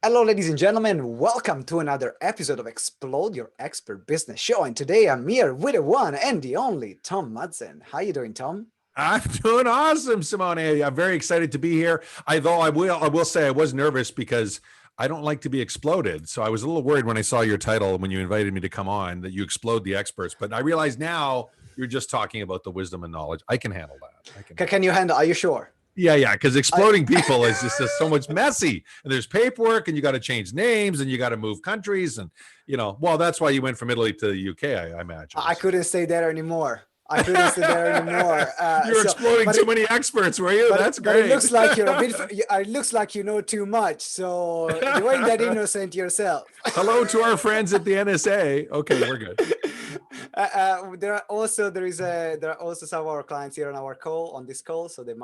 Hello, ladies and gentlemen. Welcome to another episode of Explode Your Expert Business Show. And today I'm here with the one and the only Tom Matzen. How you doing, Tom? I'm doing awesome, Simone. I'm very excited to be here. I will say I was nervous because I don't like to be exploded. So I was a little worried when I saw your title when you invited me to come on that you explode the experts. But I realize now you're just talking about the wisdom and knowledge. I can handle that. Can you handle? Are you sure? Yeah, because exploding people is just so much messy. And there's paperwork, and you got to change names, and you got to move countries, and well, that's why you went from Italy to the UK, I imagine. I couldn't stay there anymore. I couldn't stay there anymore. You're exploding too many experts, were you? That's great. But it looks like you're a bit. It looks like you know too much. So you ain't that innocent yourself. Hello to our friends at the NSA. Okay, we're good. There are also some of our clients here on this call, so they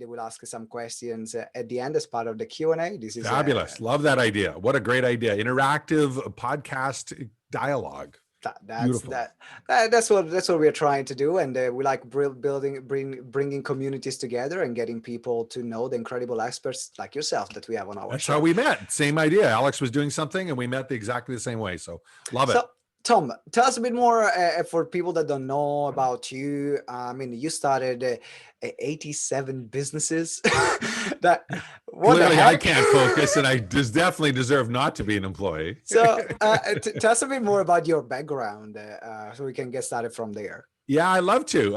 will ask some questions at the end as part of the Q&A. This is fabulous. Love that idea. What a great idea! Interactive podcast dialogue. That's what we're trying to do, and we like bringing communities together and getting people to know the incredible experts like yourself that we have on our show. That's how we met. Same idea. Alex was doing something, and we met exactly the same way. So love it. Tom, tell us a bit more for people that don't know about you. I mean, you started 87 businesses. Clearly, I can't focus, and I definitely deserve not to be an employee. So tell us a bit more about your background so we can get started from there. Yeah, I love to.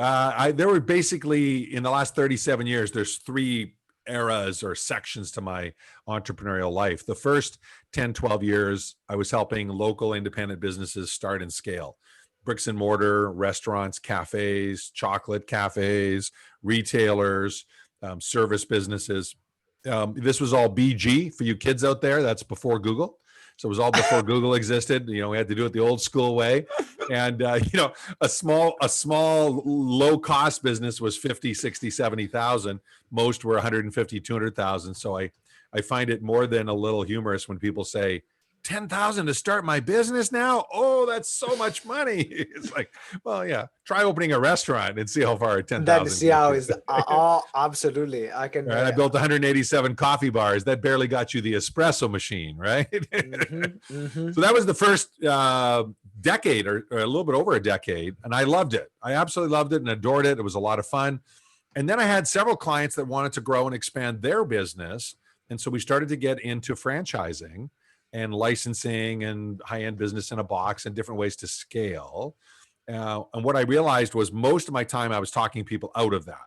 There were basically, in the last 37 years, there's three eras or sections to my entrepreneurial life. The first 10, 12 years, I was helping local independent businesses start and scale. Bricks and mortar, restaurants, cafes, chocolate cafes, retailers, service businesses. This was all BG for you kids out there. That's before Google. So it was all before Google existed. We had to do it the old school way. And, a small low cost business was 50, 60, 70,000. Most were 150, 200,000. So I find it more than a little humorous when people say, 10,000 to start my business now? Oh, that's so much money. It's like, well, yeah, try opening a restaurant and see how far 10,000. Then see how is absolutely. I can. Right? I built 187 coffee bars. That barely got you the espresso machine, right? So that was the first decade or a little bit over a decade. And I loved it. I absolutely loved it and adored it. It was a lot of fun. And then I had several clients that wanted to grow and expand their business. And so we started to get into franchising and licensing and high-end business in a box and different ways to scale. And what I realized was most of my time I was talking people out of that.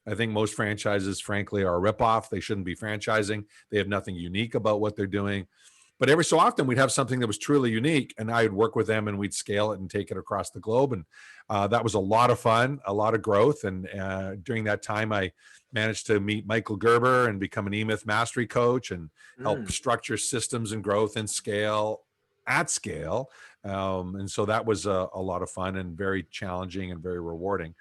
I think most franchises, frankly, are a ripoff. They shouldn't be franchising. They have nothing unique about what they're doing. But every so often we'd have something that was truly unique, and I'd work with them and we'd scale it and take it across the globe. And that was a lot of fun, a lot of growth. And during that time, I managed to meet Michael Gerber and become an E-Myth mastery coach and help structure systems and growth and scale at scale. And so that was a lot of fun and very challenging and very rewarding.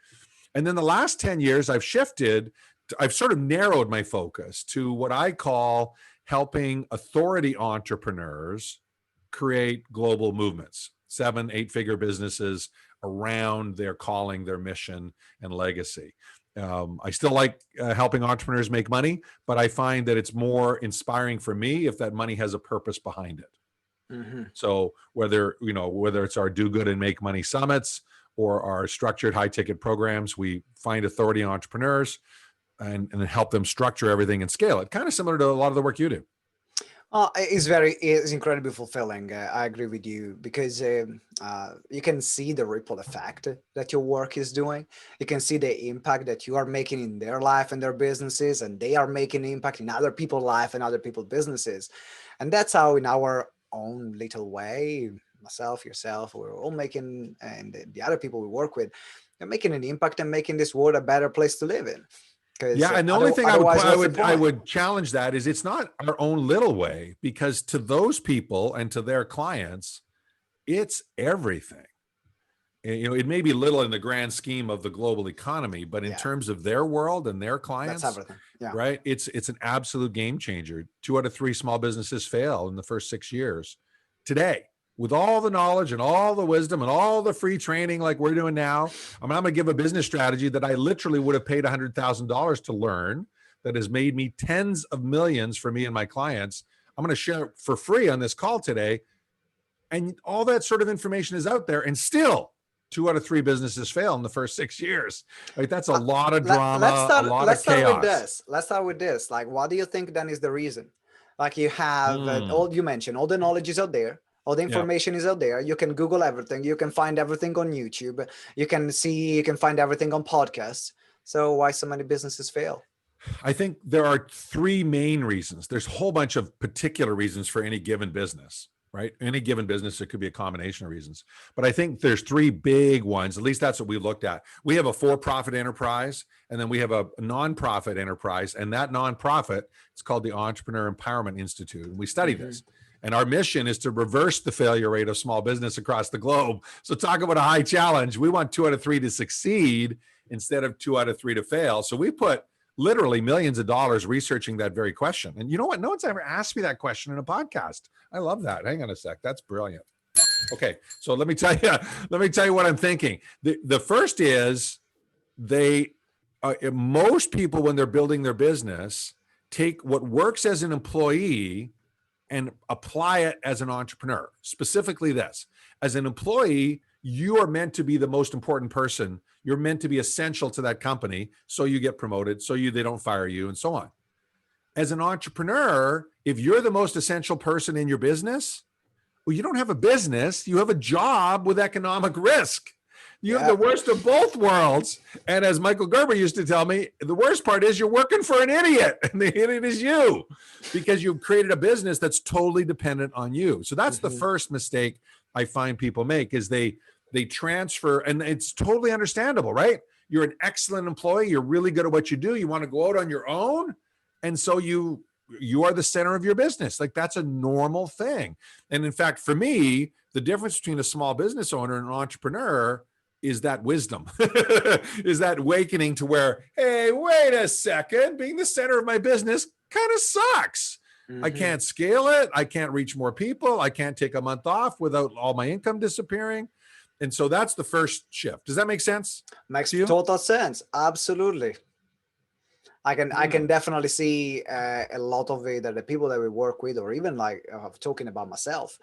And then the last 10 years, I've sort of narrowed my focus to what I call helping authority entrepreneurs create global movements, 7, 8-figure businesses around their calling, their mission, and legacy. I still like helping entrepreneurs make money, but I find that it's more inspiring for me if that money has a purpose behind it. Mm-hmm. So whether it's our Do Good and Make Money summits or our structured high ticket programs, we find authority entrepreneurs and help them structure everything and scale it. Kind of similar to a lot of the work you do. It's incredibly fulfilling. I agree with you because you can see the ripple effect that your work is doing. You can see the impact that you are making in their life and their businesses, and they are making impact in other people's life and other people's businesses. And that's how, in our own little way, myself, yourself, we're all making, and the other people we work with, they're making an impact and making this world a better place to live in. Yeah, and the only thing I would challenge that is it's not our own little way, because to those people and to their clients, it's everything. It may be little in the grand scheme of the global economy, but in terms of their world and their clients, that's everything. Yeah. Right? It's an absolute game changer. 2 out of 3 small businesses fail in the first 6 years. Today, with all the knowledge and all the wisdom and all the free training like we're doing now, I'm going to give a business strategy that I literally would have paid $100,000 to learn, that has made me tens of millions for me and my clients. I'm going to share it for free on this call today. And all that sort of information is out there, and still 2 out of 3 businesses fail in the first 6 years. Like, that's a lot of drama, a lot of chaos. Let's start with this. Like, what do you think then is the reason? Like, you have all you mentioned, all the knowledge is out there. All the information is out there. You can Google everything. You can find everything on YouTube. You can find everything on podcasts. So why so many businesses fail? I think there are 3 main reasons. There's a whole bunch of particular reasons for any given business, right? Any given business, it could be a combination of reasons. But I think there's 3 big ones. At least that's what we looked at. We have a for-profit enterprise, and then we have a nonprofit enterprise. And that nonprofit, it's called the Entrepreneur Empowerment Institute. And we study this. And our mission is to reverse the failure rate of small business across the globe. So talk about a high challenge. We want 2 out of 3 to succeed instead of 2 out of 3 to fail. So we put literally millions of dollars researching that very question. And you know what? No one's ever asked me that question in a podcast. I love that. Hang on a sec. That's brilliant. Okay. So let me tell you what I'm thinking. The first is most people, when they're building their business, take what works as an employee and apply it as an entrepreneur. Specifically this: as an employee, you are meant to be the most important person. You're meant to be essential to that company, so you get promoted, so they don't fire you, and so on. As an entrepreneur, if you're the most essential person in your business, well, you don't have a business, you have a job with economic risk. You have the worst of both worlds. And as Michael Gerber used to tell me, the worst part is you're working for an idiot, and the idiot is you, because you've created a business that's totally dependent on you. So that's the first mistake I find people make, is they transfer, and it's totally understandable, right? You're an excellent employee. You're really good at what you do. You want to go out on your own. And so you are the center of your business. Like, that's a normal thing. And in fact, for me, the difference between a small business owner and an entrepreneur is that wisdom, is that awakening to where, hey, wait a second, being the center of my business kind of sucks. I can't scale it. I can't reach more people. I can't take a month off without all my income disappearing. And so that's the first shift. Does that make sense? Makes total sense. Absolutely. I can definitely see a lot of it that the people that we work with, or even like talking about myself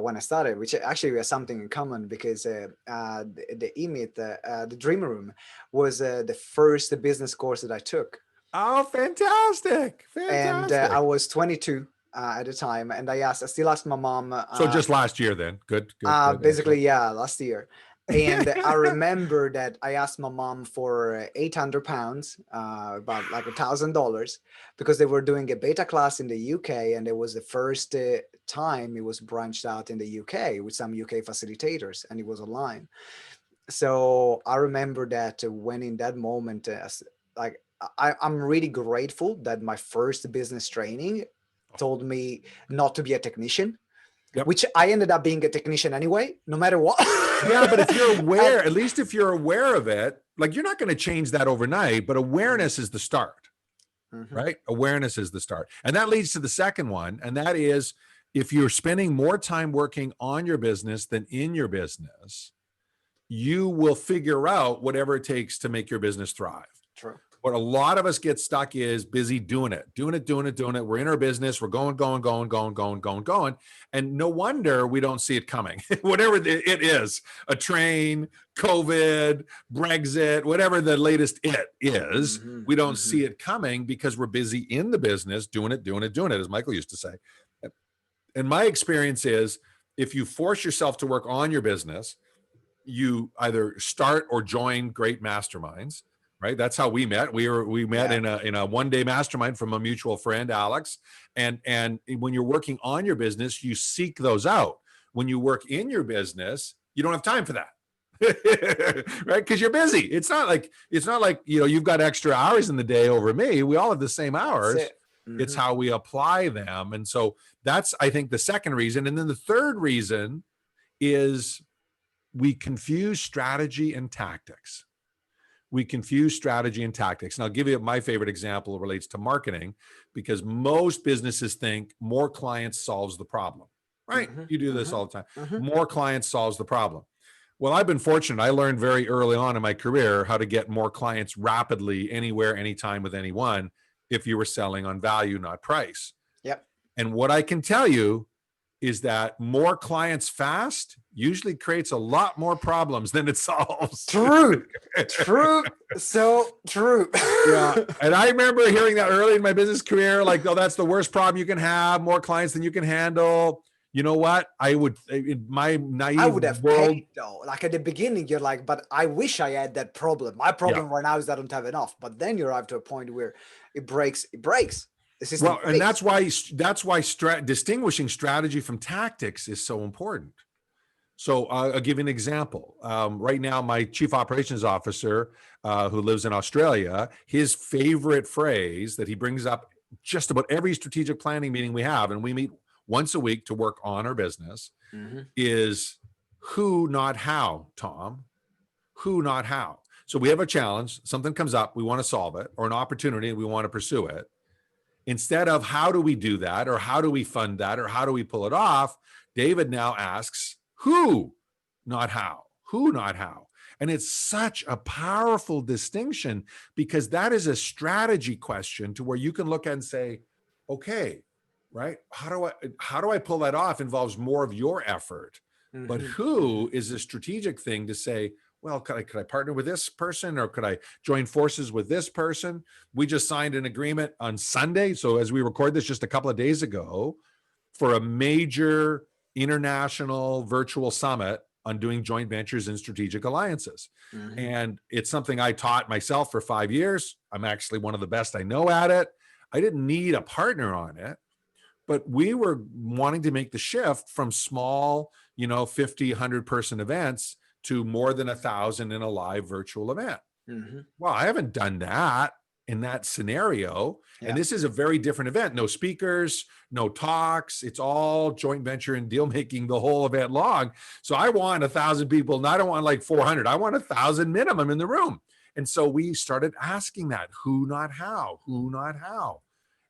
when I started, which actually we have something in common, because the EMIT, the Dream Room, was the first business course that I took. Oh, fantastic. And I was 22 at the time, and I still asked my mom. So just last year then? Good. Basically, yeah, last year. And I remember that I asked my mom for 800 pounds, about like $1,000, because they were doing a beta class in the UK, and it was the first time it was branched out in the UK with some UK facilitators, and it was online. So I remember that when in that moment, I'm really grateful that my first business training told me not to be a technician. Yep. Which I ended up being a technician anyway, no matter what. Yeah, but if you're aware, at least if you're aware of it, like, you're not going to change that overnight, but awareness is the start, right? Awareness is the start. And that leads to the second one. And that is, if you're spending more time working on your business than in your business, you will figure out whatever it takes to make your business thrive. True. What a lot of us get stuck is busy doing it. We're in our business. We're going. And no wonder we don't see it coming. Whatever it is, a train, COVID, Brexit, whatever the latest it is, we don't see it coming because we're busy in the business, doing it, as Michael used to say. And my experience is, if you force yourself to work on your business, you either start or join great masterminds. Right. That's how we met. We met in a one-day mastermind from a mutual friend, Alex. And when you're working on your business, you seek those out. When you work in your business, you don't have time for that. Right? Because you're busy. It's not like, you've got extra hours in the day over me. We all have the same hours. It's how we apply them. And so that's, I think, the second reason. And then the third reason is we confuse strategy and tactics. And I'll give you my favorite example. It relates to marketing, because most businesses think more clients solves the problem, right? You do this all the time. More clients solves the problem. Well, I've been fortunate. I learned very early on in my career how to get more clients rapidly, anywhere, anytime, with anyone, if you were selling on value, not price. Yep. And what I can tell you is that more clients fast usually creates a lot more problems than it solves. True, so true. Yeah. And I remember hearing that early in my business career, like, oh, that's the worst problem you can have, more clients than you can handle. You know what? I would, in my naive I would have world, paid though. Like at the beginning, you're like, but I wish I had that problem. My problem right now is that I don't have enough. But then you arrive to a point where it breaks. The system well, and that's why distinguishing strategy from tactics is so important. So I'll give you an example. Right now, my chief operations officer, who lives in Australia, his favorite phrase that he brings up just about every strategic planning meeting we have, and we meet once a week to work on our business, is who, not how, Tom. Who, not how. So we have a challenge, something comes up, we want to solve it, or an opportunity, we want to pursue it. Instead of how do we do that, or how do we fund that, or how do we pull it off, David now asks who, not how. Who, not how. And it's such a powerful distinction, because that is a strategy question to where you can look at and say, okay, right, how do I pull that off involves more of your effort. But who is a strategic thing to say, well, could I partner with this person, or could I join forces with this person? We just signed an agreement on Sunday. So as we record this just a couple of days ago, for a major international virtual summit on doing joint ventures and strategic alliances. And it's something I taught myself for 5 years. I'm actually one of the best I know at it. I didn't need a partner on it, but we were wanting to make the shift from small, 50, 100 person events to more than 1,000 in a live virtual event. Well, I haven't done that in that scenario. And this is a very different event. No speakers, no talks. It's all joint venture and deal making the whole event long. So I want 1,000 people, and I don't want like 400. I want 1,000 minimum in the room. And so we started asking that, who, not how, who, not how.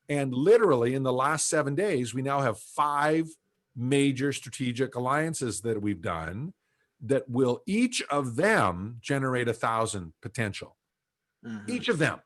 And literally in the last 7 days, we now have 5 major strategic alliances that we've done that will each of them generate 1,000 potential. Each of them.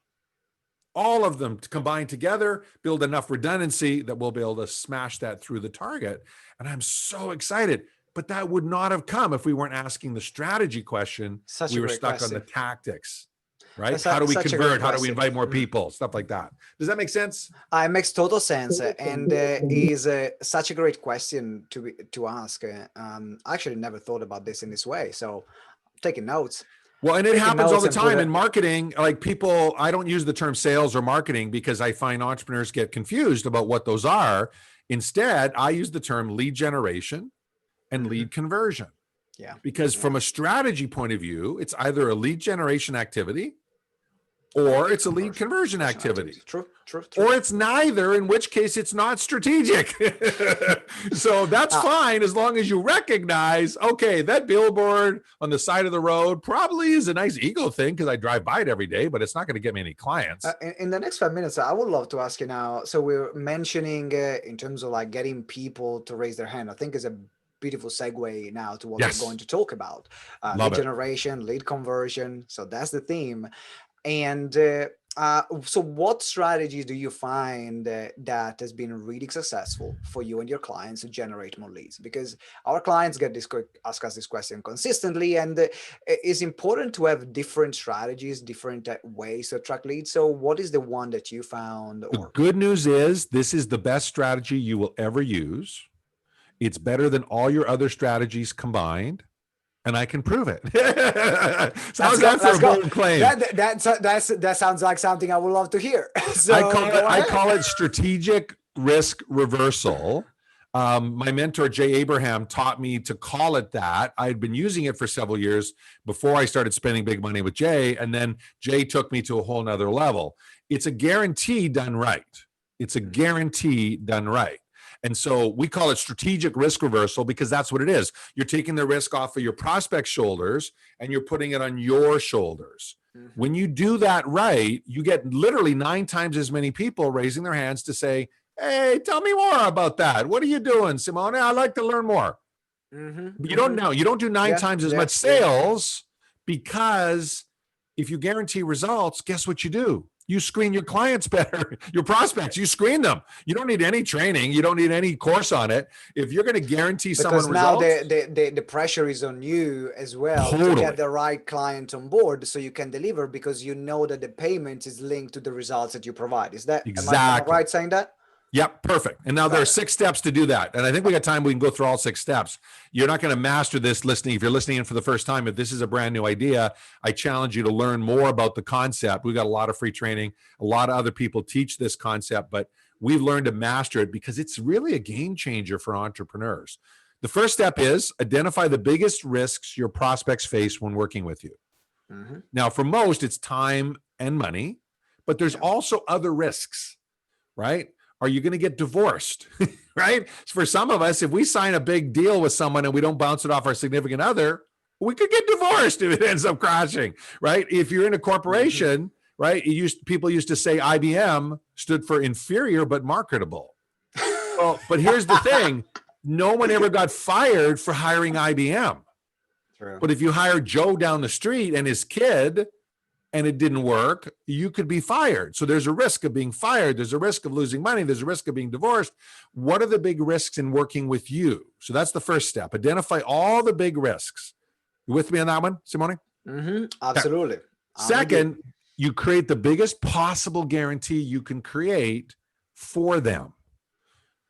All of them combined together build enough redundancy that we'll be able to smash that through the target. And I'm so excited. But that would not have come if we weren't asking the strategy question. We were stuck on the tactics, right? How do we convert? How do we invite more people? Stuff like that. Does that make sense? It makes total sense, and is such a great question to ask. I actually never thought about this in this way, so I'm taking notes. Well, and it happens all the time in marketing. Like people, I don't use the term sales or marketing because I find entrepreneurs get confused about what those are. Instead, I use the term lead generation and lead conversion. Yeah. Because from a strategy point of view, it's either a lead generation activity or it's a lead conversion activity. True. Or it's neither, in which case it's not strategic. So that's fine as long as you recognize, okay, that billboard on the side of the road probably is a nice ego thing because I drive by it every day, but it's not going to get me any clients. In the next 5 minutes, I would love to ask you now. So we're mentioning in terms of like getting people to raise their hand, I think is a beautiful segue now to what we're going to talk about. Lead generation, lead conversion. So that's the theme. And so what strategies do you find that has been really successful for you and your clients to generate more leads? Because our clients ask us this question consistently, and it's important to have different strategies, different ways to attract leads. So what is the one that you found? The good news is this is the best strategy you will ever use. It's better than all your other strategies combined. And I can prove it. Sounds like a bold claim. That sounds like something I would love to hear. So I call it strategic risk reversal. My mentor, Jay Abraham, taught me to call it that. I had been using it for several years before I started spending big money with Jay. And then Jay took me to a whole nother level. It's a guarantee done right. It's a guarantee done right. And so we call it strategic risk reversal because that's what it is. You're taking the risk off of your prospect's shoulders and you're putting it on your shoulders. When you do that right, you get literally 9 times as many people raising their hands to say, hey, tell me more about that. What are you doing, Simone? I'd like to learn more. But you don't know. You don't do 9 times as much sales because if you guarantee results, guess what you do? You screen your clients better, your prospects, you screen them. You don't need any training. You don't need any course on it. If you're going to guarantee because someone now results, the pressure is on you as well to totally. get the right client on board so you can deliver, because you know that the payment is linked to the results that you provide. Is that, am I Exactly. right saying that? Yep, perfect. And now there are 6 steps to do that. And I think we got time. We can go through all 6 steps. You're not going to master this listening. If you're listening in for the first time, if this is a brand new idea, I challenge you to learn more about the concept. We've got a lot of free training. A lot of other people teach this concept, but we've learned to master it because it's really a game changer for entrepreneurs. The first step is identify the biggest risks your prospects face when working with you. Mm-hmm. Now, for most, it's time and money, but there's also other risks, right? Are you going to get divorced, right? For some of us, if we sign a big deal with someone and we don't bounce it off our significant other, we could get divorced if it ends up crashing, right? If you're in a corporation, right? People used to say IBM stood for inferior but marketable. Well, but here's the thing. No one ever got fired for hiring IBM. True. But if you hire Joe down the street and his kid, and it didn't work, you could be fired. So there's a risk of being fired. There's a risk of losing money. There's a risk of being divorced. What are the big risks in working with you? So that's the first step. Identify all the big risks. You with me on that one, Simone? Mm-hmm. Absolutely. Okay. Second, you create the biggest possible guarantee you can create for them.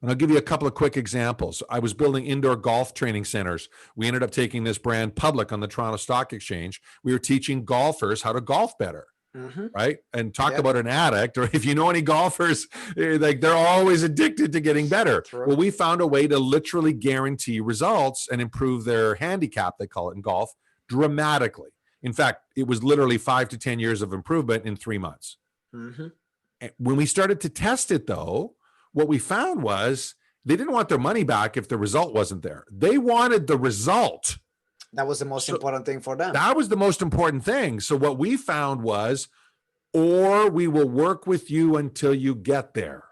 And I'll give you a couple of quick examples. I was building indoor golf training centers. We ended up taking this brand public on the Toronto Stock Exchange. We were teaching golfers how to golf better, right? And talk about an addict, or if you know any golfers, like they're always addicted to getting better. True. Well, we found a way to literally guarantee results and improve their handicap, they call it in golf, dramatically. In fact, it was literally 5 to 10 years of improvement in 3 months. Mm-hmm. When we started to test it, though, what we found was they didn't want their money back if the result wasn't there. They wanted the result. That was the most important thing for them. That was the most important thing. So what we found was, or we will work with you until you get there,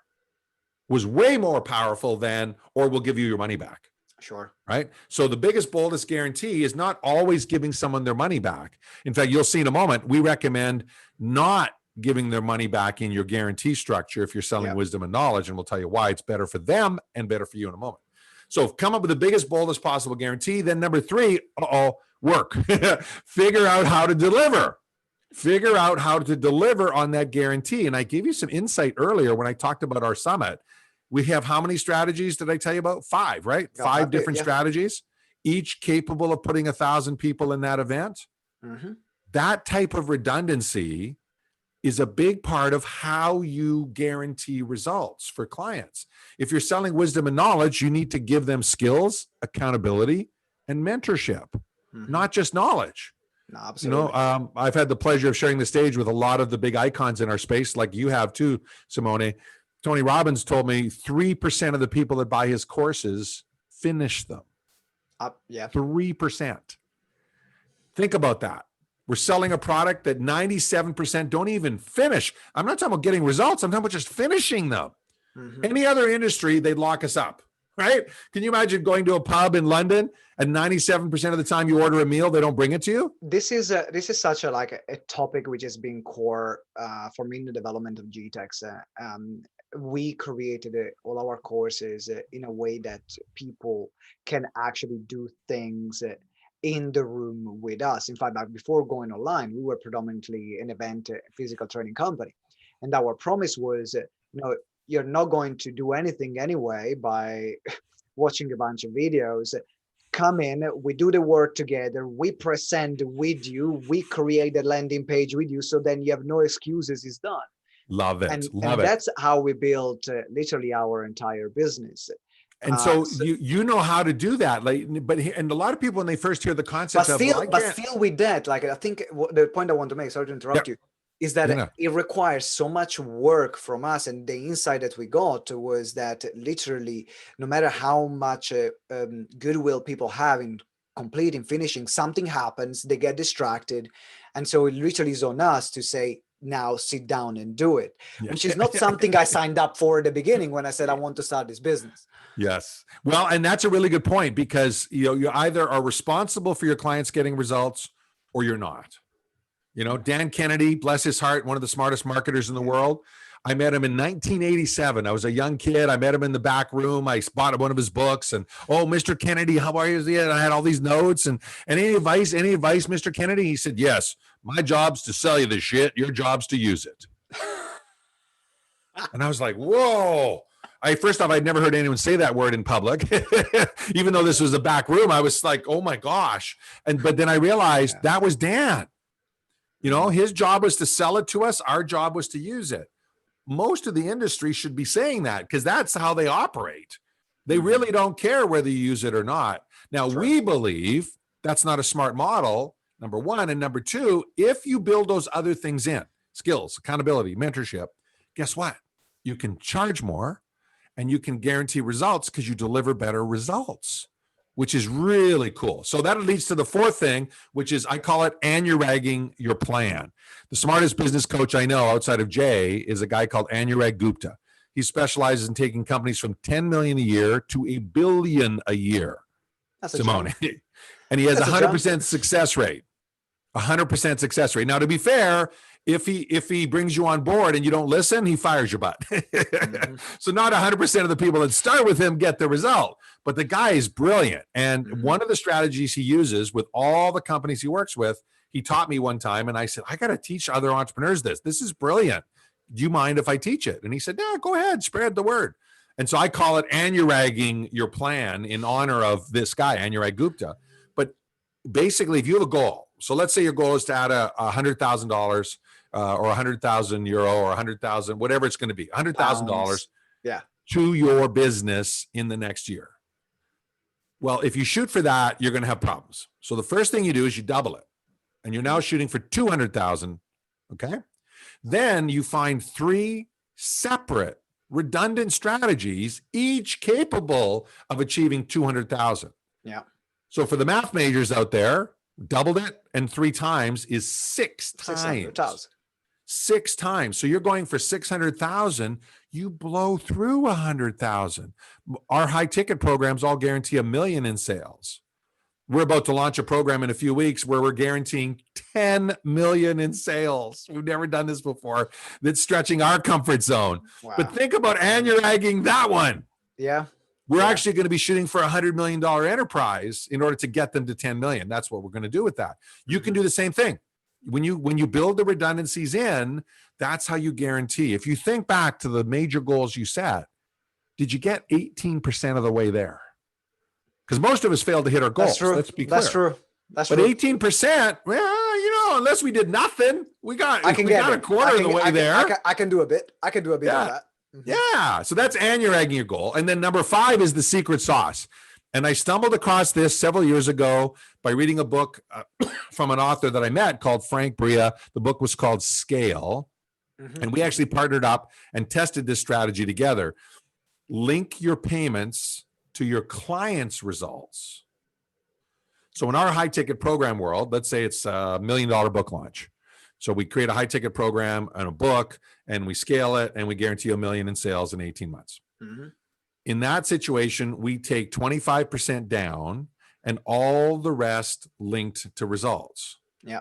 was way more powerful than, or we'll give you your money back. Sure. Right? So the biggest, boldest guarantee is not always giving someone their money back. In fact, you'll see in a moment, we recommend not giving their money back in your guarantee structure if you're selling wisdom and knowledge, and we'll tell you why it's better for them and better for you in a moment. So come up with the biggest, boldest possible guarantee. Then number 3, work. Figure out how to deliver. Figure out how to deliver on that guarantee. And I gave you some insight earlier when I talked about our summit. We have how many strategies did I tell you about? 5, right? 5 different strategies, each capable of putting 1,000 people in that event. Mm-hmm. That type of redundancy is a big part of how you guarantee results for clients. If you're selling wisdom and knowledge, you need to give them skills, accountability, and mentorship, not just knowledge. No, absolutely. I've had the pleasure of sharing the stage with a lot of the big icons in our space, like you have too, Simone. Tony Robbins told me 3% of the people that buy his courses finish them. 3%. Think about that. We're selling a product that 97% don't even finish. I'm not talking about getting results. I'm talking about just finishing them. Mm-hmm. Any other industry, they'd lock us up, right? Can you imagine going to a pub in London and 97% of the time you order a meal, they don't bring it to you? This is such a topic which has been core for me in the development of GTeX. We created all our courses in a way that people can actually do things in the room with us. In fact, like before going online, we were predominantly an event physical training company. And our promise was, you're not going to do anything anyway by watching a bunch of videos. Come in, we do the work together, we present with you, we create a landing page with you, so then you have no excuses, it's done. Love it. And that's how we built literally our entire business. And so you know how to do that, and a lot of people when they first hear the concept but still with that, I think the point I want to make, sorry to interrupt you, is that it requires so much work from us. And the insight that we got was that literally, no matter how much goodwill people have in completing, finishing, something happens, they get distracted, and so it literally is on us to say, now sit down and do it, which is not something I signed up for at the beginning when I said I want to start this business. Yes. Well, and that's a really good point, because you either are responsible for your clients getting results or you're not. You know, Dan Kennedy, bless his heart, one of the smartest marketers in the world. I met him in 1987. I was a young kid. I met him in the back room. I bought one of his books and, oh, Mr. Kennedy, how are you? And I had all these notes and any advice, Mr. Kennedy? He said, yes, my job's to sell you the shit. Your job's to use it. And I was like, whoa. First off, I'd never heard anyone say that word in public. Even though this was a back room, I was like, oh my gosh. But then I realized that was Dan. You know, his job was to sell it to us. Our job was to use it. Most of the industry should be saying that because that's how they operate. They really don't care whether you use it or not. Now, we believe that's not a smart model, number one. And number two, if you build those other things in, skills, accountability, mentorship, guess what? You can charge more and you can guarantee results because you deliver better results, which is really cool. So that leads to the fourth thing, which is I call it anuragging your plan. The smartest business coach I know outside of Jay is a guy called Anurag Gupta. He specializes in taking companies from 10 million a year to $1 billion a year. That's Simone. And he has 100% success rate. 100% success rate. Now, to be fair, if he brings you on board and you don't listen, he fires your butt. So not 100% of the people that start with him get the result, but the guy is brilliant. And one of the strategies he uses with all the companies he works with, he taught me one time, and I said, I got to teach other entrepreneurs this. This is brilliant. Do you mind if I teach it? And he said, no, go ahead, spread the word. And so I call it anuragging your plan in honor of this guy, Anurag Gupta. But basically, if you have a goal, so let's say your goal is to add $100,000 or 100,000 euro or 100,000, whatever it's going to be, $100,000 to your business in the next year. Well, if you shoot for that, you're going to have problems. So the first thing you do is you double it, and you're now shooting for 200,000. Okay. Then you find 3 separate redundant strategies, each capable of achieving 200,000. Yeah. So for the math majors out there, doubled it and 3 times is 6 times. 6 times. So you're going for 600,000. You blow through 100,000. Our high ticket programs all guarantee $1 million in sales. We're about to launch a program in a few weeks where we're guaranteeing 10 million in sales. We've never done this before. That's stretching our comfort zone. Wow. But think about anuragging that one. Yeah. We're actually going to be shooting for $100 million enterprise in order to get them to 10 million. That's what we're going to do with that. You can do the same thing. When you build the redundancies in, that's how you guarantee. If you think back to the major goals you set, did you get 18% of the way there? Because most of us failed to hit our goals. That's true. Let's be clear. That's true. That's but true. 18%, well, you know, unless we did nothing, we got a quarter of the way there. I can do a bit. I can do a bit of that. Yeah. So that's anuragging your goal. And then number 5 is the secret sauce. And I stumbled across this several years ago by reading a book from an author that I met called Frank Bria. The book was called Scale. And we actually partnered up and tested this strategy together. Link your payments to your clients' results. So in our high ticket program world, let's say it's $1 million book launch. So we create a high ticket program and a book and we scale it and we guarantee $1 million in sales in 18 months. In that situation, we take 25% down and all the rest linked to results. Yeah.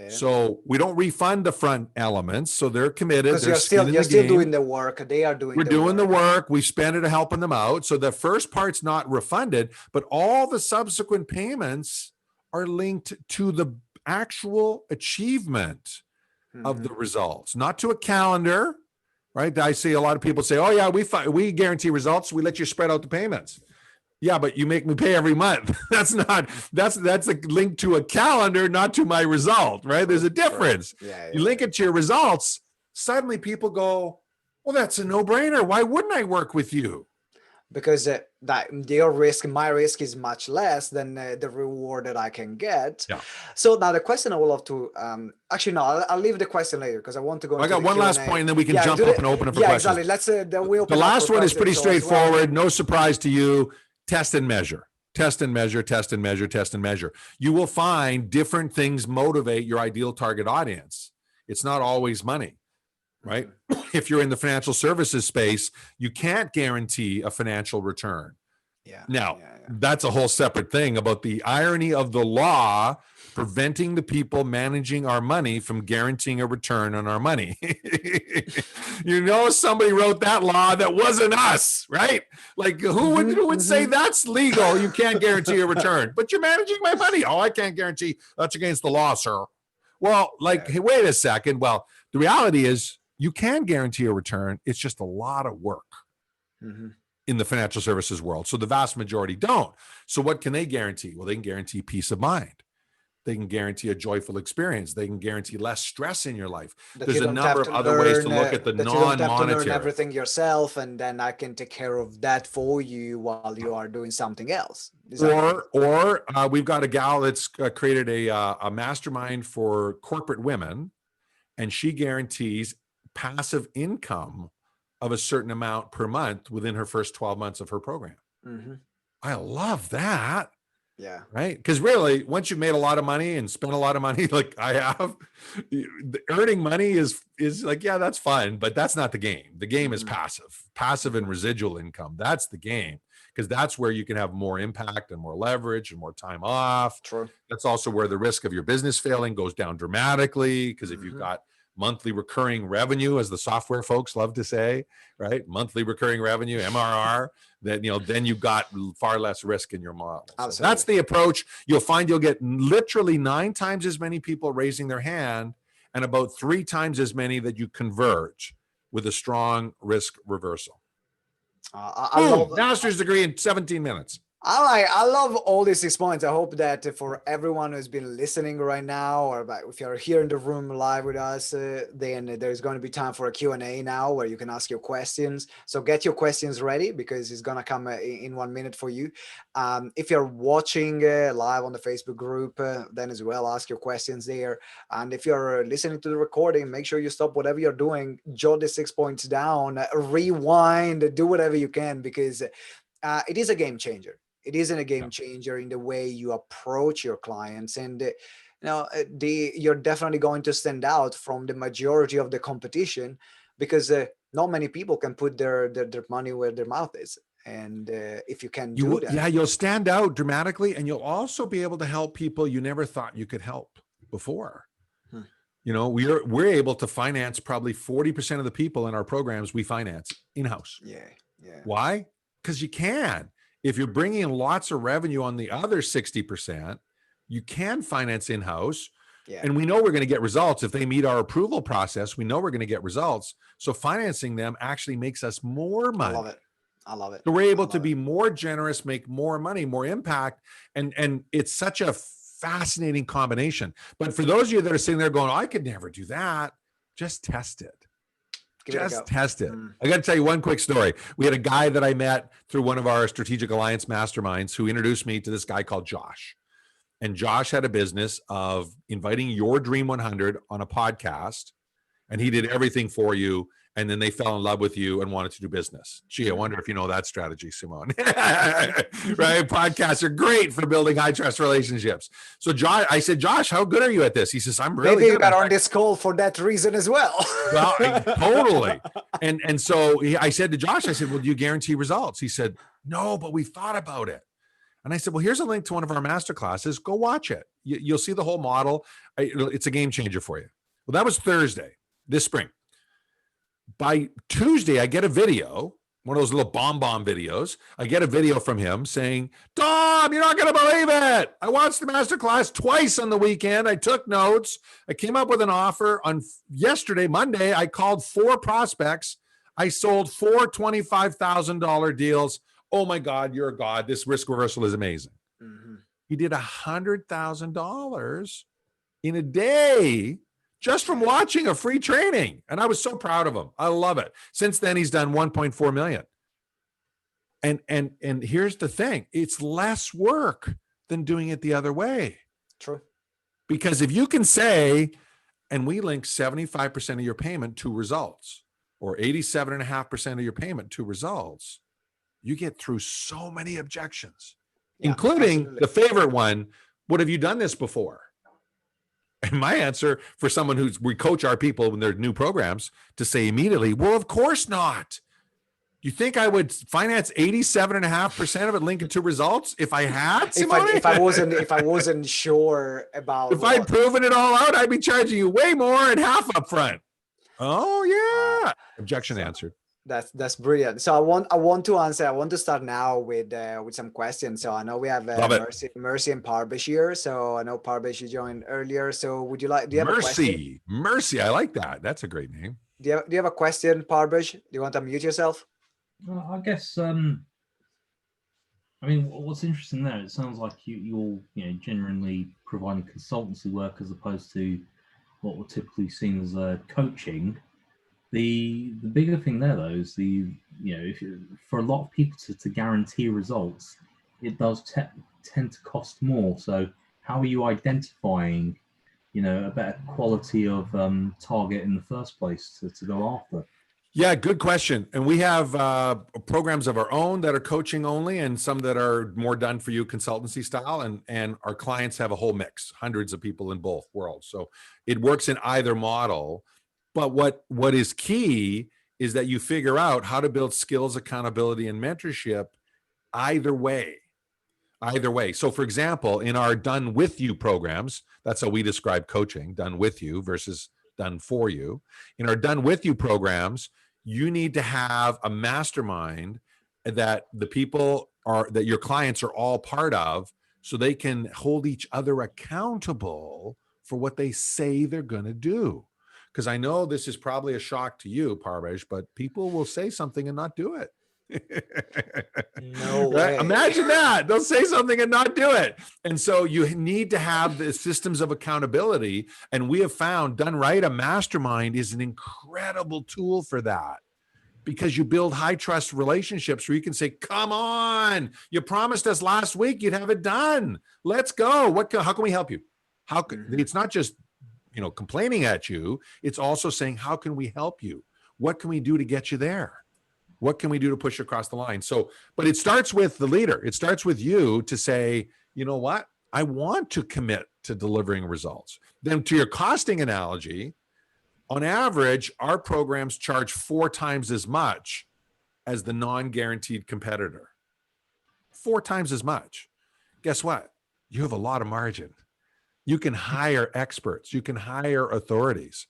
So we don't refund the front elements. So they're committed. Because you're still doing the work. They are doing We're doing the work. We spend it helping them out. So the first part's not refunded, but all the subsequent payments are linked to the actual achievement of the results, not to a calendar, right? I see a lot of people say, oh yeah, we guarantee results. We let you spread out the payments. Yeah, but you make me pay every month. That's a link to a calendar, not to my result, right? There's a difference. You link it to your results. Suddenly people go, well, that's a no-brainer. Why wouldn't I work with you? Because my risk is much less than the reward that I can get. Yeah. So now the question I would love to, I'll leave the question later because I want to go. I got one last point and then we can jump up and open it for questions. Exactly. Let's then we open the last one is pretty straightforward. No surprise to you. Test and measure. Test and measure, test and measure, test and measure. You will find different things motivate your ideal target audience. It's not always money, right? If you're in the financial services space, you can't guarantee a financial return. Yeah. Now, Yeah. Yeah. that's a whole separate thing about the irony of the law preventing the people managing our money from guaranteeing a return on our money. Somebody wrote that law that wasn't us, right? Like who would say that's legal? You can't guarantee a return, but you're managing my money. Oh, I can't guarantee. That's against the law, sir. Well, like, hey, wait a second. Well, the reality is you can guarantee a return. It's just a lot of work. In the financial services world. So the vast majority don't. So what can they guarantee? Well, they can guarantee peace of mind. They can guarantee a joyful experience. They can guarantee less stress in your life. There's a number of other ways to look at the non-monetary. You don't have to learn everything yourself, and then I can take care of that for you while you are doing something else. Or we've got a gal that's created a mastermind for corporate women, and she guarantees passive income of a certain amount per month within her first 12 months of her program. I love that. Yeah. Right. Because really, once you've made a lot of money and spent a lot of money, like I have, earning money is like, yeah, that's fun, but that's not the game. The game is passive and residual income. That's the game, because that's where you can have more impact and more leverage and more time off. True. That's also where the risk of your business failing goes down dramatically, because if you've got monthly recurring revenue, as the software folks love to say, right? Monthly recurring revenue, MRR, then you've got far less risk in your model. So that's the approach. You'll find you'll get literally 9 times as many people raising their hand and about 3 times as many that you converge with a strong risk reversal. I love master's degree in 17 minutes. I love all these 6 points. I hope that for everyone who's been listening right now, or if you're here in the room live with us, then there's going to be time for a Q&A now where you can ask your questions. So get your questions ready, because it's going to come in 1 minute for you. If you're watching live on the Facebook group, then as well, ask your questions there. And if you're listening to the recording, make sure you stop whatever you're doing, jot the 6 points down, rewind, do whatever you can, because it is a game changer. It isn't a game changer in the way you approach your clients, and you're definitely going to stand out from the majority of the competition, because not many people can put their money where their mouth is. And if you can do that, you'll stand out dramatically, and you'll also be able to help people you never thought you could help before. We're able to finance probably 40% of the people in our programs we finance in-house. Yeah. Why? Because you can. If you're bringing in lots of revenue on the other 60%, you can finance in-house. Yeah. And we know we're going to get results. If they meet our approval process, we know we're going to get results. So financing them actually makes us more money. I love it. So we're able to be more generous, make more money, more impact. And it's such a fascinating combination. But for those of you that are sitting there going, I could never do that, just test it. Just test it. I got to tell you one quick story. We had a guy that I met through one of our strategic alliance masterminds who introduced me to this guy called Josh. And Josh had a business of inviting your Dream 100 on a podcast, and he did everything for you. And then they fell in love with you and wanted to do business. Gee, I wonder if you know that strategy, Simone. Right? Podcasts are great for building high trust relationships. So Josh, I said, Josh, how good are you at this? He says, I'm really good. Maybe you got on this call for that reason as well. Well, totally. And so I said to Josh, I said, well, do you guarantee results? He said, no, but we thought about it. And I said, well, here's a link to one of our master classes. Go watch it. You'll see the whole model. It's a game changer for you. Well, that was Thursday, this spring. By Tuesday, I get a video, one of those little bomb videos. I get a video from him saying, Tom, you're not going to believe it. I watched the masterclass twice on the weekend. I took notes. I came up with an offer on yesterday, Monday. I called 4 prospects. I sold 4 $25,000 deals. Oh my God, you're a God. This risk reversal is amazing. He did $100,000 in a day just from watching a free training. And I was so proud of him. I love it. Since then, he's done 1.4 million. And here's the thing. It's less work than doing it the other way. True. Because if you can say, and we link 75% of your payment to results, or 87.5% of your payment to results, you get through so many objections, including the favorite one. What have you done this before? And my answer for someone we coach our people when they're new programs to say immediately, well, of course not. You think I would finance 87.5% of it linked to results if I had, Simone? If I wasn't sure about if I'd proven it all out, I'd be charging you way more and half up front. Oh yeah. Objection answered. That's brilliant. So I want to answer. I want to start now with some questions. So I know we have Mercy and Parvesh here. So I know Parvesh, you joined earlier. So would you like? Do you have a question? Mercy, I like that. That's a great name. Do you have a question, Parvesh? Do you want to unmute yourself? I guess. I mean, what's interesting there? It sounds like you're genuinely providing consultancy work as opposed to what we're typically seen as coaching. The bigger thing there, though, is for a lot of people to guarantee results, it does tend to cost more. So how are you identifying, a better quality of target in the first place to go after? Yeah, good question. And we have programs of our own that are coaching only, and some that are more done for you consultancy style. And our clients have a whole mix, hundreds of people in both worlds. So it works in either model. But what is key is that you figure out how to build skills, accountability, and mentorship either way. Either way. So for example, in our done with you programs, that's how we describe coaching, done with you versus done for you. In our done with you programs, you need to have a mastermind that the people that your clients are all part of, so they can hold each other accountable for what they say they're going to do. Because I know this is probably a shock to you, Parvesh, but people will say something and not do it. No way. Imagine that. They'll say something and not do it. And so you need to have the systems of accountability. And we have found, done right, a mastermind is an incredible tool for that, because you build high trust relationships where you can say, come on, you promised us last week you'd have it done. Let's go. How can we help you? It's not just complaining at you. It's also saying, how can we help you? What can we do to get you there? What can we do to push you across the line? So, but it starts with the leader. It starts with you to say, you know what? I want to commit to delivering results. Then to your costing analogy, on average, our programs charge 4 times as much as the non-guaranteed competitor. 4 times as much. Guess what? You have a lot of margin. You can hire experts. You can hire authorities.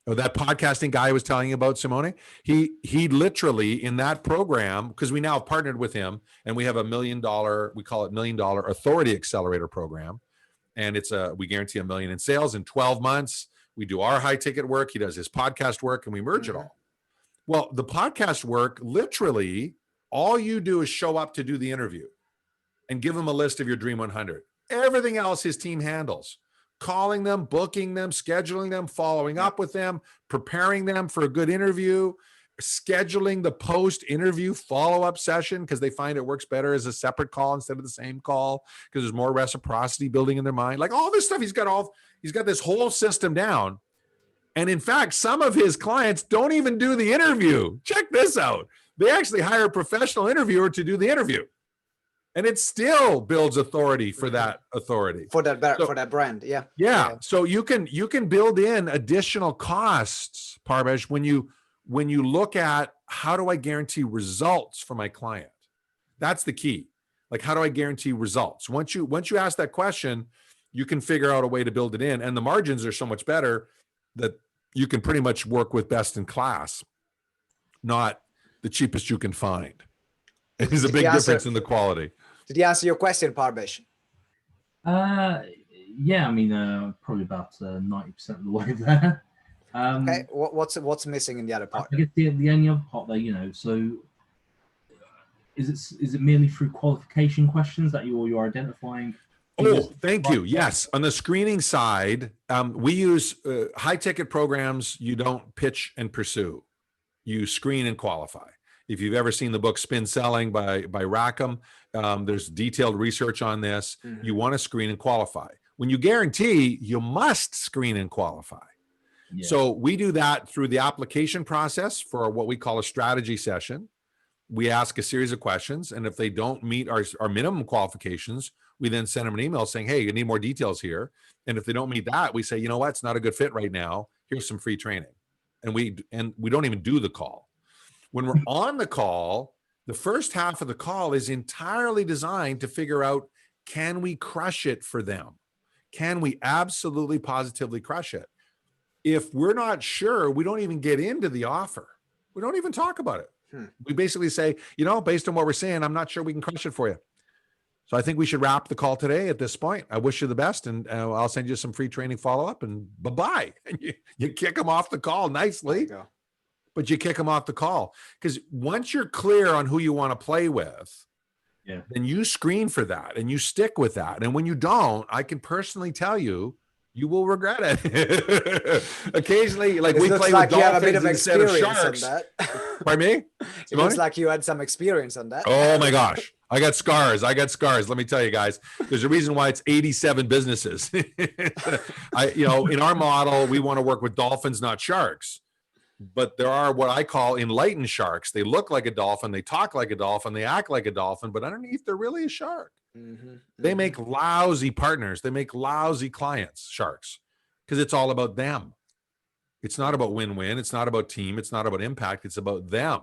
That podcasting guy I was telling you about, Simone, he literally, in that program, because we now have partnered with him, and we have $1 million, we call it $1 Million Authority Accelerator program. And we guarantee $1 million in sales in 12 months. We do our high ticket work. He does his podcast work, and we merge it all. Well, the podcast work, literally, all you do is show up to do the interview and give him a list of your Dream 100. Everything else his team handles. Calling them, booking them, scheduling them, following up with them, preparing them for a good interview, scheduling the post-interview follow-up session, because they find it works better as a separate call instead of the same call, because there's more reciprocity building in their mind. Like all this stuff, he's got this whole system down. And in fact, some of his clients don't even do the interview. Check this out. They actually hire a professional interviewer to do the interview. And it still builds authority for that authority. For that brand. Yeah. Yeah. So you can build in additional costs, Parvesh, when you look at, how do I guarantee results for my client? That's the key. Like, how do I guarantee results? Once you ask that question, you can figure out a way to build it in. And the margins are so much better that you can pretty much work with best in class, not the cheapest you can find. There's a big difference in the quality. Did he answer your question, Parvesh? Yeah, I mean, probably about 90% of the way there. Okay, what's missing in the other part? I guess the only other part there, so is it merely through qualification questions that you're identifying? Oh, thank you. Yes. On the screening side, we use high ticket programs. You don't pitch and pursue. You screen and qualify. If you've ever seen the book Spin Selling by Rackham, there's detailed research on this. Mm-hmm. You want to screen and qualify. When you guarantee, you must screen and qualify. Yeah. So we do that through the application process for what we call a strategy session. We ask a series of questions, and if they don't meet our minimum qualifications, we then send them an email saying, hey, you need more details here. And if they don't meet that, we say, you know what, it's not a good fit right now. Here's some free training. And we don't even do the call. When we're on the call, the first half of the call is entirely designed to figure out, can we crush it for them? Can we absolutely positively crush it? If we're not sure, we don't even get into the offer. We don't even talk about it. We basically say, based on what we're saying, I'm not sure we can crush it for you. So I think we should wrap the call today at this point. I wish you the best, and I'll send you some free training follow-up, and bye-bye. And you kick them off the call nicely, but you kick them off the call. Because once you're clear on who you want to play with, then you screen for that, and you stick with that. And when you don't, I can personally tell you, you will regret it. Occasionally, like we play with dolphins instead of sharks. Pardon me? It looks like you had some experience on that. Oh my gosh. I got scars. Let me tell you guys, there's a reason why it's 87 businesses. In our model, we want to work with dolphins, not sharks. But there are what I call enlightened sharks. They look like a dolphin, they talk like a dolphin, they act like a dolphin, but underneath they're really a shark. They make lousy partners. They make lousy clients, sharks, because it's all about them. It's not about win-win. It's not about team. It's not about impact. It's about them.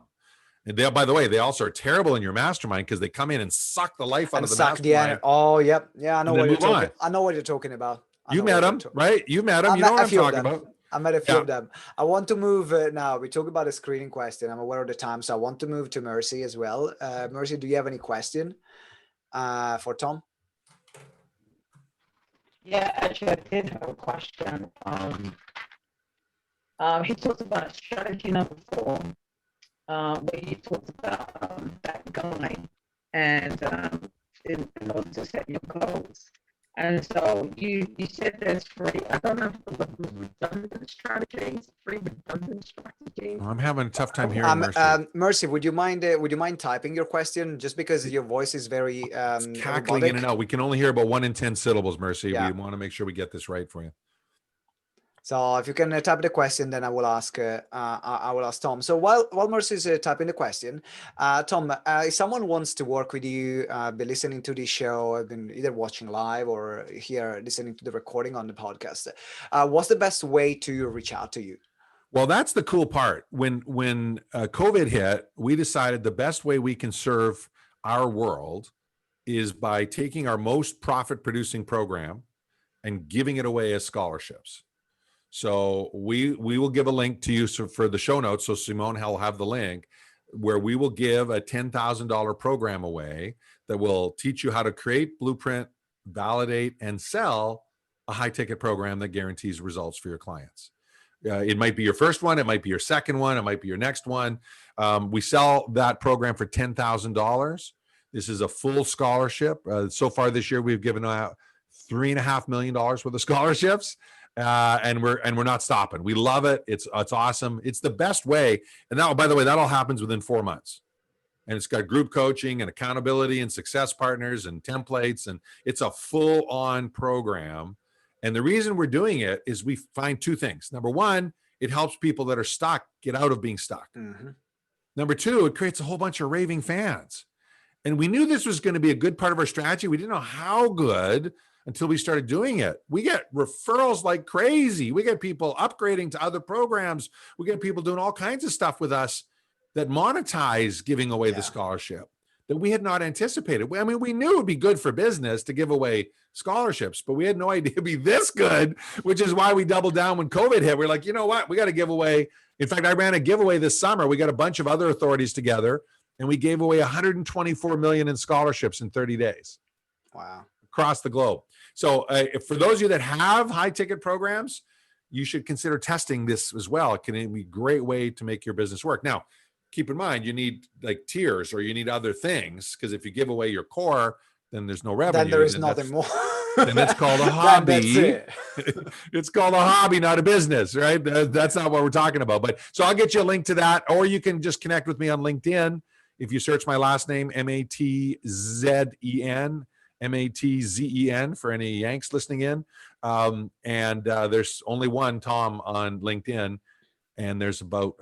And they, by the way, they also are terrible in your mastermind because they come in and suck the life out of the mastermind. Oh, yep. Yeah, I know what you're talking. I know what you're talking about. You met them, right? You met them. You know what I'm talking about. I met a few of them. I want to move now. We talk about a screening question. I'm aware of the time, so I want to move to Mercy as well. Mercy, do you have any question for Tom? Yeah, actually, I did have a question. He talked about strategy number 4, where you talked about that guide and in order to set your goals. And so you said there's 3. I don't know if it was redundant strategies, 3 redundant strategies. I'm having a tough time hearing Mercy. Mercy, would you mind typing your question, just because your voice is very cackling in and out. We can only hear about 1 in 10 syllables, Mercy. We want to make sure we get this right for you. So if you can type the question, then I will ask Tom. So while Mercy is typing the question, Tom, if someone wants to work with you, be listening to this show, been either watching live or here listening to the recording on the podcast, what's the best way to reach out to you? Well, that's the cool part. When COVID hit, we decided the best way we can serve our world is by taking our most profit-producing program and giving it away as scholarships. So we will give a link to you for the show notes. So Simone will have the link where we will give a $10,000 program away that will teach you how to create, blueprint, validate, and sell a high ticket program that guarantees results for your clients. It might be your first one. It might be your second one. It might be your next one. We sell that program for $10,000. This is a full scholarship. So far this year, we've given out $3.5 million worth of scholarships. And we're not stopping. We love it. It's awesome. It's the best way. And now, by the way, that all happens within 4 months. And it's got group coaching and accountability and success partners and templates. And it's a full-on program. And the reason we're doing it is we find 2 things. Number 1, it helps people that are stuck get out of being stuck. Number 2, it creates a whole bunch of raving fans. And we knew this was going to be a good part of our strategy. We didn't know how good until we started doing it. We get referrals like crazy. We get people upgrading to other programs. We get people doing all kinds of stuff with us that monetize giving away the scholarship that we had not anticipated. I mean, we knew it would be good for business to give away scholarships, but we had no idea it'd be this good, which is why we doubled down when COVID hit. We're like, you know what? We got to give away. In fact, I ran a giveaway this summer. We got a bunch of other authorities together and we gave away 124 million in scholarships in 30 days. Wow. Across the globe. So for those of you that have high ticket programs, you should consider testing this as well. It can be a great way to make your business work. Now, keep in mind, you need like tiers or you need other things, because if you give away your core, then there's no revenue. Then there is nothing more. Then it's called a hobby. It's called a hobby, not a business, right? That's not what we're talking about. But so I'll get you a link to that, or you can just connect with me on LinkedIn. If you search my last name, Matzen, Matzen for any Yanks listening in. There's only one Tom on LinkedIn, and there's about,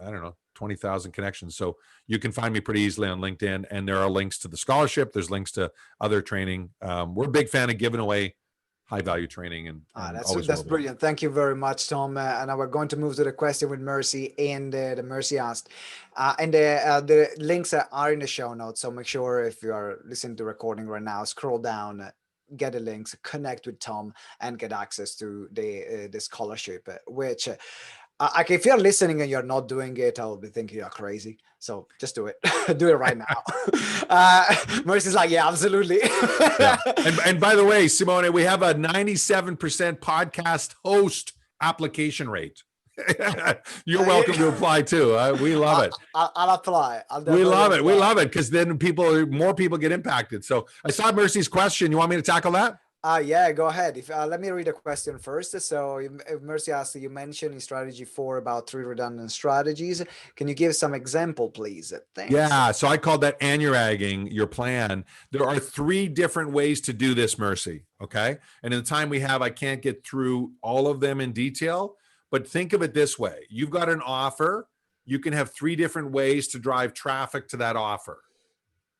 20,000 connections. So you can find me pretty easily on LinkedIn, and there are links to the scholarship. There's links to other training. We're a big fan of giving away high value training and that's brilliant. Thank you very much, Tom. And now we're going to move to the question with Mercy, and the Mercy asked, and the links are in the show notes. So make sure if you are listening to the recording right now, scroll down, get the links, connect with Tom, and get access to the scholarship. Which, if you're listening and you're not doing it, I'll be thinking you're crazy. So just do it. Do it right now. Mercy's like, yeah, absolutely. Yeah. And by the way, Simone, we have a 97% podcast host application rate. You're welcome to apply too. We love it. I'll apply. We love it. We love it because then more people get impacted. So I saw Mercy's question. You want me to tackle that? Yeah, go ahead. Let me read the question first. So Mercy asked, you mentioned in strategy 4 about 3 redundant strategies. Can you give some example, please? Thanks. Yeah. So I called that anuragging your plan. There are 3 different ways to do this, Mercy. Okay. And in the time we have, I can't get through all of them in detail, but think of it this way. You've got an offer. You can have 3 different ways to drive traffic to that offer.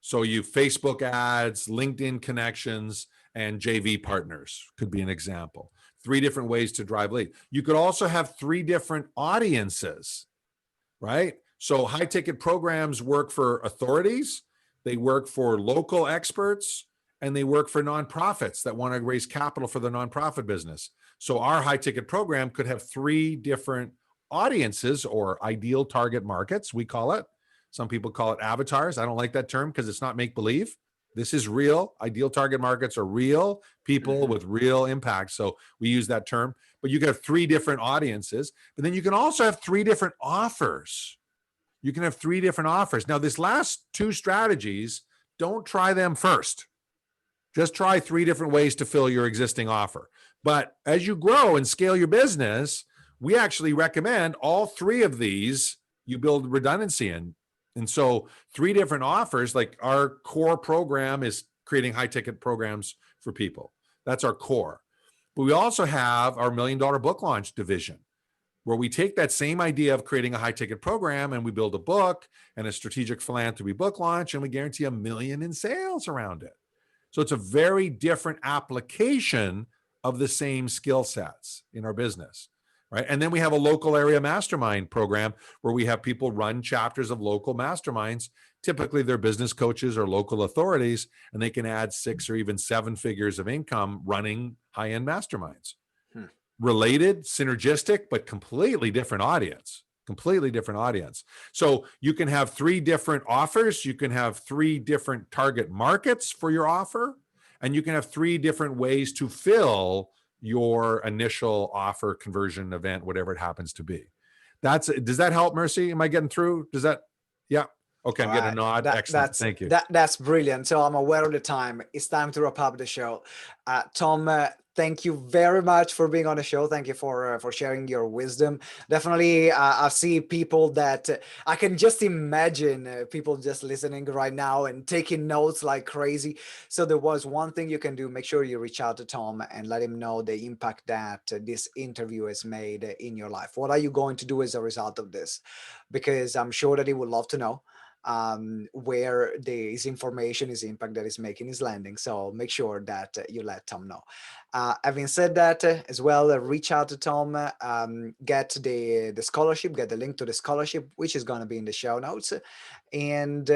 So you Facebook ads, LinkedIn connections, and JV partners could be an example. 3 different ways to drive lead. You could also have 3 different audiences, right? So high ticket programs work for authorities, they work for local experts, and they work for nonprofits that want to raise capital for the nonprofit business. So our high ticket program could have 3 different audiences or ideal target markets, we call it. Some people call it avatars. I don't like that term because it's not make believe. This is real. Ideal target markets are real people with real impact. So we use that term, but you can have 3 different audiences, but then you can also have 3 different offers. You can have 3 different offers. Now, this last 2 strategies, don't try them first. Just try 3 different ways to fill your existing offer. But as you grow and scale your business, we actually recommend all 3 of these you build redundancy in. And so 3 different offers, like our core program is creating high ticket programs for people. That's our core. But we also have our $1 million book launch division, where we take that same idea of creating a high ticket program and we build a book and a strategic philanthropy book launch, and we guarantee $1 million in sales around it. So it's a very different application of the same skill sets in our business. Right. And then we have a local area mastermind program where we have people run chapters of local masterminds. Typically, they're business coaches or local authorities, and they can add 6 or even 7 figures of income running high-end masterminds. Related, synergistic, but completely different audience. Completely different audience. So you can have 3 different offers. You can have 3 different target markets for your offer, and you can have 3 different ways to fill your initial offer, conversion event, whatever it happens to be. Does that help, Mercy? Am I getting through? Does that? Yeah. Okay. I'm getting a nod. Excellent. Thank you. That's brilliant. So I'm aware of the time. It's time to wrap up the show. Tom, thank you very much for being on the show. Thank you for sharing your wisdom. Definitely, I see people that I can just imagine people just listening right now and taking notes like crazy. So there was one thing you can do. Make sure you reach out to Tom and let him know the impact that this interview has made in your life. What are you going to do as a result of this? Because I'm sure that he would love to know where his information, his impact that is making is landing. So make sure that you let Tom know. Having said that, as well, reach out to Tom, get the scholarship, get the link to the scholarship, which is going to be in the show notes. And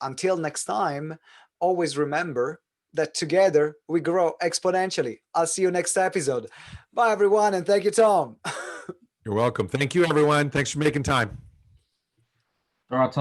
until next time, always remember that together we grow exponentially. I'll see you next episode. Bye, everyone. And thank you, Tom. You're welcome. Thank you, everyone. Thanks for making time. All right, Tom.